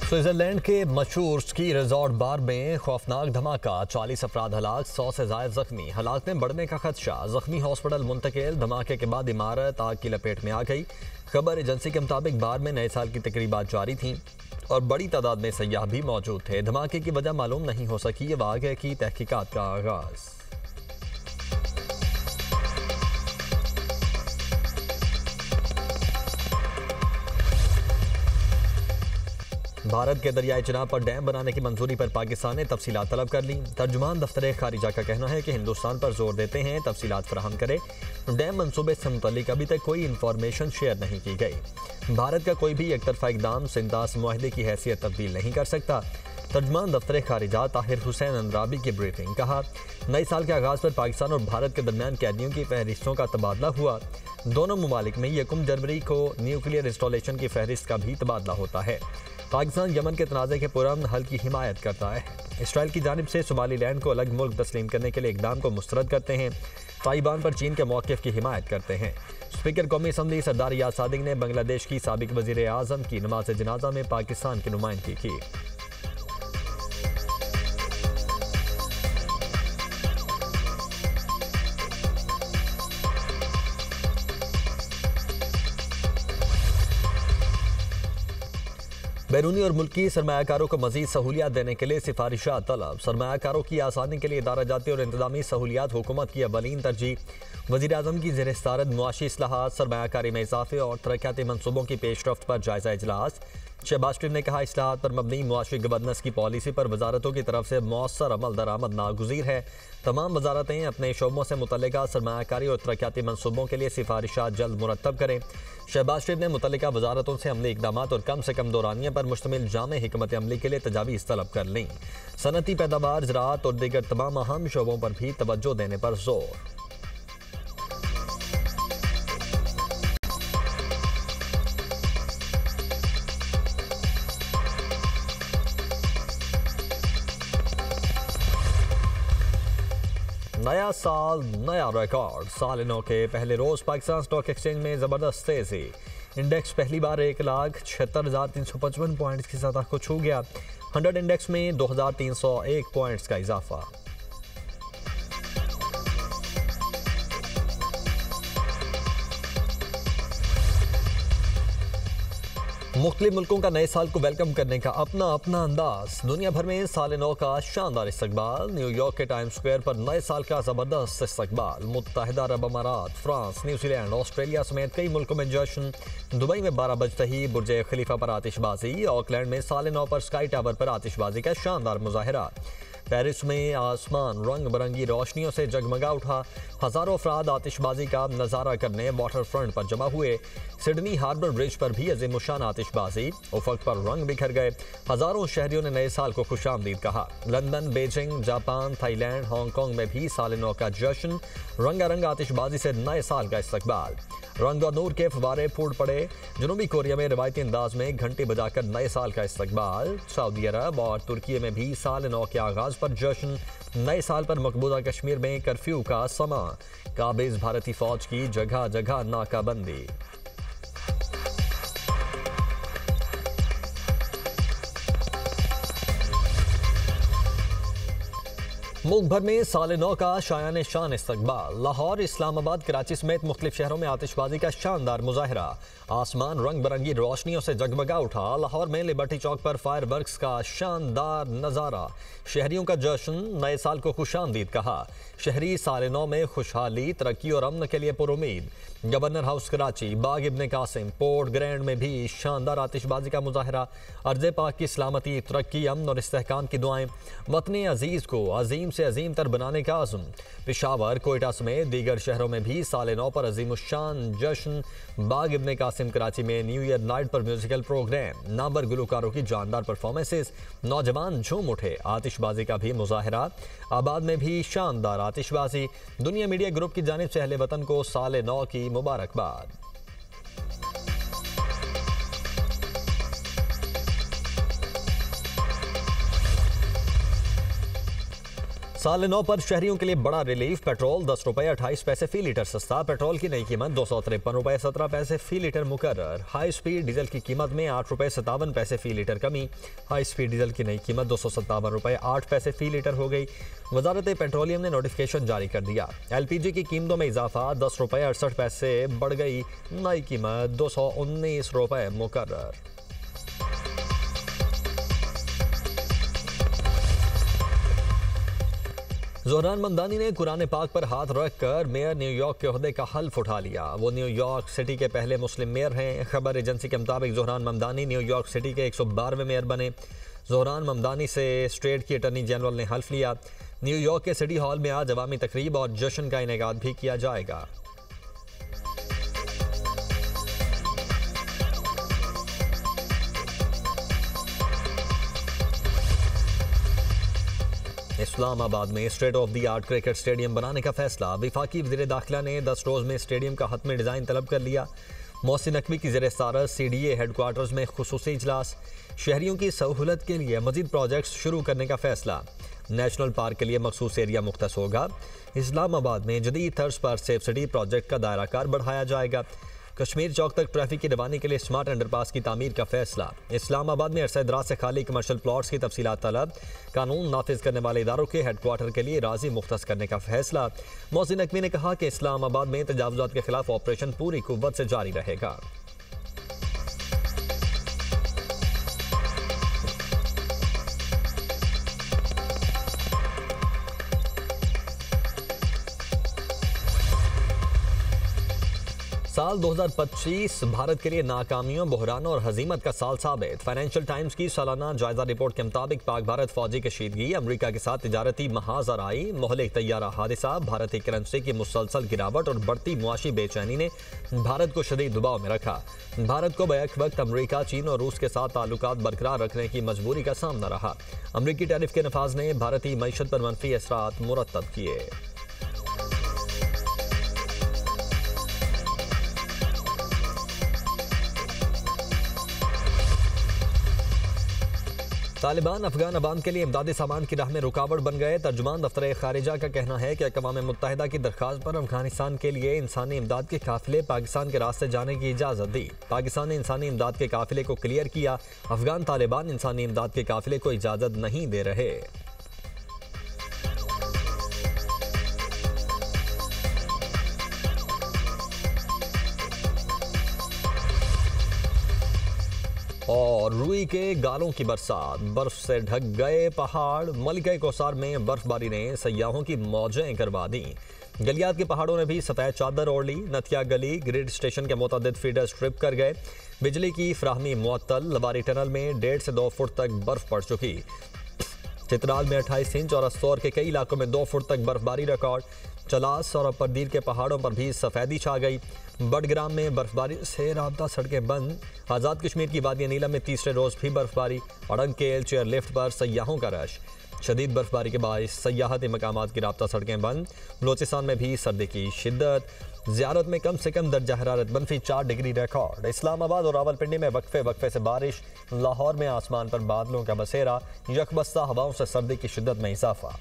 Switzerland के मशहूर ski resort बार में खौफनाक धमाका, 40 अफराद हलाक, 100 से ज्यादा जख्मी। हालात में बढ़ने का खदशा, जख्मी हॉस्पिटल मुंतकिल। धमाके के बाद इमारत आग की लपेट में आ गई। खबर एजेंसी के मुताबिक बार में नए साल की तकरीबात जारी थीं और बड़ी तादाद में सयाह भी मौजूद थे। धमाके की वजह मालूम नहीं हो सकी। ये वाक़े की तहकीकात का आगाज़। भारत के दरियाई चिनाब पर डैम बनाने की मंजूरी पर पाकिस्तान ने तफसीलात तलब कर ली। तर्जुमान दफ्तर खारिजा का कहना है कि हिंदुस्तान पर जोर देते हैं तफसीलात फराहम करे। डैम मंसूबे से मुतल्लिक अभी तक कोई इन्फॉर्मेशन शेयर नहीं की गई। भारत का कोई भी एक तरफा इकदाम सिंदास मुआहदे की हैसियत तब्दील नहीं कर सकता। तर्जुमान दफ्तर खारिजा ताहिर हुसैन अंद्राबी की ब्रीफिंग। कहा, नए साल के आगाज़ पर पाकिस्तान और भारत के दरमियान कैदियों की फहरिस्तों का तबादला हुआ। दोनों ममालिक में 1 जनवरी को न्यूक्लियर इंस्टॉलेशन की फहरिस्त का भी तबादला होता है। पाकिस्तान यमन के तनाज़े के पुरअमन हल की हिमायत करता है। इसराइल की जानिब से सोमालीलैंड को अलग मुल्क तस्लीम करने के लिए इकदाम को मुस्तरद करते हैं। ताइवान पर चीन के मौक़िफ़ की हिमायत करते हैं। स्पीकर कौमी असम्बली सरदार याद सादिक ने बांग्लादेश की साबिक वज़ीर आज़म की नमाज जनाजा में पाकिस्तान की नुमाइंदगी की। बैरूनी और मुल्की सरमायाकारों को मज़ीद सहूलियात देने के लिए सिफारिशात तलब। सरमायाकारों की आसानी के लिए इदारा जाती और इंतजामी सहूलियात हुकूमत की अवलीन तरजीह। वज़ीर आज़म की ज़ेर सदारत मुआशी इस्लाहात, सरमायाकारी में इजाफे और तरक्याती मनसूबों की पेशरफ्त पर जायज़ा इजलास। शहबाज शरीफ ने कहा, इस्लाहात पर मबनी मुआशी गवर्नेंस की पॉलिसी पर वजारतों की तरफ से मौसर अमल दरामद नागुज़ीर है। तमाम वजारतें अपने शोबों से मुतल्लिका सरमायाकारी और तरक्याती मनसूबों के लिए सिफारिशात जल्द मुरतब करें। शहबाज शरीफ ने मुतल्लिका वजारतों से अमली इक़दामात और कम से कम दौरानिया पर मुश्तमिल जामे हिकमत अमली के लिए तजावीज़ तलब कर लीं। सनती पैदावार, ज़राअत और दीगर तमाम अहम शोबों पर भी तवज्जो देने पर जोर। नया साल नया रिकॉर्ड। साल नौ के पहले रोज पाकिस्तान स्टॉक एक्सचेंज में जबरदस्त तेजी। इंडेक्स पहली बार 1,76,355 पॉइंट्स की सतह को छू गया। 100 इंडेक्स में 2,301 पॉइंट्स का इजाफा। मुख्तलिफ मुल्कों का नए साल को वेलकम करने का अपना अपना अंदाज। दुनिया भर में साल नौ का शानदार इस्तकबाल। न्यूयॉर्क के टाइम स्क्वायर पर नए साल का जबरदस्त इस्तकबाल। मुत्तहिदा अरब अमारात, फ्रांस, न्यूजीलैंड, ऑस्ट्रेलिया समेत कई मुल्कों में जश्न। दुबई में 12 बजते ही बुर्ज खलीफा पर आतिशबाजी। ऑकलैंड में साल नौ पर स्काई टावर पर आतिशबाजी का शानदार मुजाहिरा। पेरिस में आसमान रंग बिरंगी रोशनियों से जगमगा उठा। हजारों अफराद आतिशबाजी का नज़ारा करने वाटर फ्रंट पर जमा हुए। सिडनी हार्बर ब्रिज पर भी अज़ीमुशान आतिशबाजी। उफक पर रंग बिखर गए। हजारों शहरियों ने नए साल को खुशामदीद कहा। London, Beijing, Japan, Thailand, Hong Kong में भी साल नौ का जश्न। रंगारंग आतिशबाजी से नए साल का इस्तकबाल। रंग और नूर के फवारे फूट पड़े। जनूबी कोरिया में रिवायती अंदाज में घंटी बजाकर नए साल का इस्तकबाल। सऊदी अरब और तुर्की में भी साल नौ के आगाज पर जश्न। नए साल पर मकबूजा कश्मीर में कर्फ्यू का समा। काबिज भारतीय फौज की जगह जगह नाकाबंदी। मुल्क भर में साल नौ का शायान शान इस्तकबाल। लाहौर, इस्लामाबाद, कराची समेत मुख्तलिफ शहरों में आतिशबाजी का शानदार मुजाहिरा। आसमान रंग बिरंगी रोशनियों से जगमगा उठा। लाहौर में लिबर्टी चौक पर फायर वर्क्स का शानदार नज़ारा। शहरियों का जश्न, नए साल को खुशामदीद कहा। शहरी साल नौ में खुशहाली, तरक्की और अमन के लिए पुरुमीद। गवर्नर हाउस कराची, बाग इब्ने कासिम, पोर्ट ग्रैंड में भी शानदार आतिशबाजी का मुजाहिरा। अर्ज़ पाक की सलामती, तरक्की, अमन और इस्तेहकाम की दुआएं। वतन अजीज़ को अजीम से अजीम तर बनाने का आज़म। पेशावर, कोयटा समेत दीगर शहरों में भी साल नौ पर अजीमुशान जश्न। बाग इब्ने कासिम कराची में न्यू ईयर नाइट पर म्यूजिकल प्रोग्राम। नामवर गुलकारों की जानदार परफॉर्मेंसेस। नौजवान झूम उठे। आतिशबाजी का भी मुजाहिरा। आबाद में भी शानदार आतिशबाजी। दुनिया मीडिया ग्रुप की जानिब से अहले वतन को साल नौ की मुबारकबाद। साल 9 पर शहरियों के लिए बड़ा रिलीफ। पेट्रोल 10 रुपए 28 पैसे फी लीटर सस्ता। पेट्रोल की नई कीमत 253 रुपए 17 पैसे फी लीटर मुकर्रर। हाई स्पीड डीजल की कीमत में 8 रुपए 57 पैसे फी लीटर कमी। हाई स्पीड डीजल की नई कीमत 257 रुपए 8 पैसे फी लीटर हो गई। वजारत पेट्रोलियम ने नोटिफिकेशन जारी कर दिया। LPG की कीमतों में इजाफा 10 रुपए 68 पैसे बढ़ गई। नई कीमत 219 रुपए मुकर्रर। जोहरान ममदानी ने कुरान पाक पर हाथ रखकर मेयर न्यूयॉर्क के ओहदे का हल्फ उठा लिया। वो न्यूयॉर्क सिटी के पहले मुस्लिम मेयर हैं। खबर एजेंसी के मुताबिक जोहरान ममदानी न्यूयॉर्क सिटी के 112वें मेयर बने। जोहरान ममदानी से स्टेट की अटॉर्नी जनरल ने हल्फ लिया। न्यूयॉर्क के सिटी हॉल में आज अवामी तकरीब और जश्न का इनेकाद भी किया जाएगा। इस्लामाबाद में state of the art cricket stadium बनाने का फैसला। वफाकी वज़ीर दाखिला ने 10 रोज़ में स्टेडियम का हतमी डिज़ाइन तलब कर लिया। मोहसिन नकवी की ज़ेर सदारत CDA हेडक्वार्टर्स में खुसूसी इजलास। शहरियों की सहूलत के लिए मज़ीद प्रोजेक्ट्स शुरू करने का फैसला। नेशनल पार्क के लिए मखसूस एरिया मुख्तस होगा। इस्लामाबाद में जदीद तर्ज पर सेफ सिटी प्रोजेक्ट का दायरा कार बढ़ाया जाएगा। कश्मीर चौक तक ट्रैफिक की रवानी के लिए स्मार्ट अंडरपास की तामीर का फैसला। इस्लामाबाद में अरसा दराज से खाली कमर्शियल प्लॉट्स की तफसीलात तलब। कानून नाफिज करने वाले इदारों के हेडक्वार्टर के लिए राजी मुख्तस करने का फैसला। मोहसिन नकवी ने कहा कि इस्लामाबाद में तजावुजात के खिलाफ ऑपरेशन पूरी कुव्वत से जारी रहेगा। साल 2025 भारत के लिए नाकामियों, बहरानों और हजीमत का साल साबित। फाइनेंशियल टाइम्स की सालाना जायजा रिपोर्ट के मुताबिक पाक भारत फौजी कशीदगी, अमरीका के साथ तिजारती महाजर आई, मोहलिक तैयारा हादिसा, भारतीय करेंसी की मुसलसल गिरावट और बढ़ती मुआशी बेचैनी ने भारत को शदीद दबाव में रखा। भारत को बैक वक्त अमरीका, चीन और रूस के साथ ताल्लुकात बरकरार रखने की मजबूरी का सामना रहा। अमरीकी टैरिफ के नफाज ने भारतीय मईशत पर मनफी असरात मुरतब किए। तालिबान अफगान अवाम के लिए इमदादी सामान की राह में रुकावट बन गए। तर्जुमान दफ्तर खारिजा का कहना है कि अक़वाम मुत्तहिदा की दरख्वास्त पर अफगानिस्तान के लिए इंसानी इमदाद के काफिले पाकिस्तान के रास्ते जाने की इजाज़त दी। पाकिस्तान ने इंसानी इमदाद के काफिले को क्लियर किया। अफगान तालिबान इंसानी इमदाद के काफिले को इजाज़त नहीं दे रहे। और रुई के गालों की बरसात, बर्फ से ढक गए पहाड़। मलिका कोसार में बर्फबारी ने सयाहों की मौजें करवा दी। गलियात के पहाड़ों ने भी सफेद चादर ओढ़ ली। नथिया गली ग्रिड स्टेशन के मुतअद्दिद फीडर्स ट्रिप कर गए। बिजली की फ्राहमी मुअत्तल। लवारी टनल में 1.5 से 2 फुट तक बर्फ पड़ चुकी। चित्राल में 28 इंच और अस्तौर के कई इलाकों में 2 फुट तक बर्फबारी रिकॉर्ड। चलास और अपरदीर के पहाड़ों पर भी सफेदी छा गई। बडग्राम में बर्फबारी से राबता सड़कें बंद। आज़ाद कश्मीर की वादी नीलम में तीसरे रोज़ भी बर्फबारी। अड़ंग के चेयरलिफ्ट पर सयाहों का रश। शदीद बर्फबारी के बायस सयाहती मकामात की राबता सड़कें बंद। बलोचिस्तान में भी सर्दी की शिद्दत। ज़ियारत में कम से कम दर्जा हरारत -4 डिग्री रिकॉर्ड। इस्लामाबाद और रावलपिंडी में वक्फे से बारिश। लाहौर में आसमान पर बादलों का बसेरा। यकबस्ता हवाओं से सर्दी की शिद्दत में इजाफा।